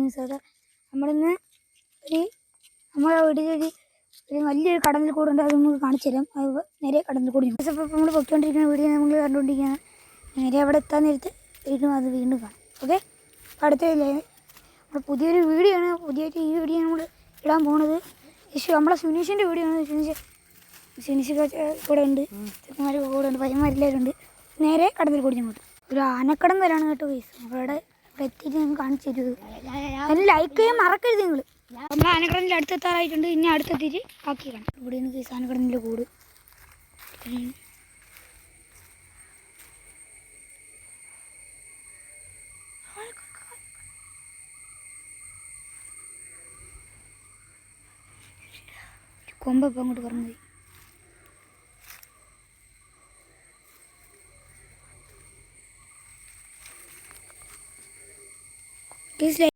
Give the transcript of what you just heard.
ന്യൂസൊക്കെ. നമ്മളിന്ന് നമ്മളെ വീട്ടിലൊരു വലിയൊരു കടലിൽ കൂടുണ്ട്. അത് നമുക്ക് കാണിച്ചു തരാം. അത് നേരെ കടലിൽ കൂടി ഇപ്പോൾ നമ്മൾ പൊയ്ക്കൊണ്ടിരിക്കുന്ന വീഡിയോ നമ്മൾ കണ്ടുകൊണ്ടിരിക്കുകയാണ്. നേരെ അവിടെ എത്താൻ നേരത്ത് വീണ്ടും കാണാം. ഓക്കെ, അടുത്തല്ലേ നമ്മൾ പുതിയൊരു വീഡിയോ ആണ്. പുതിയൊരു ഈ വീഡിയോ നമ്മൾ ഇടാൻ പോകുന്നത് നമ്മളെ സുനീഷിൻ്റെ വീഡിയോ ആണ്. സുനീഷൊക്കെ കൂടെ ഉണ്ട്, ചെക്കന്മാരൊക്കെ കൂടെ ഉണ്ട്, പയ്യന്മാരെല്ലാവരും ഉണ്ട്. നേരെ കടലിൽ കൂടി അങ്ങോട്ട് ഒരു ആനക്കടം വരാണ് കേട്ടോ ഗൈസ്. അപ്പോൾ ഇവിടെ എത്തിയിട്ട് ഞങ്ങൾ കാണിച്ചു തരുത്. അതിന് ലൈക്ക് ചെയ്യാൻ മറക്കരുത് നിങ്ങൾ. നമ്മൾ ആനക്കടലിൻ്റെ അടുത്തെത്താറായിട്ടുണ്ട്. ഇനി അടുത്തെത്തിയിട്ട് ബാക്കി കാണാം. ഇവിടെയാണ് ഗൈസ് ആനക്കടലിൻ്റെ കൂട്. കൊമ്പപ്പം അങ്ങോട്ട് പറഞ്ഞത്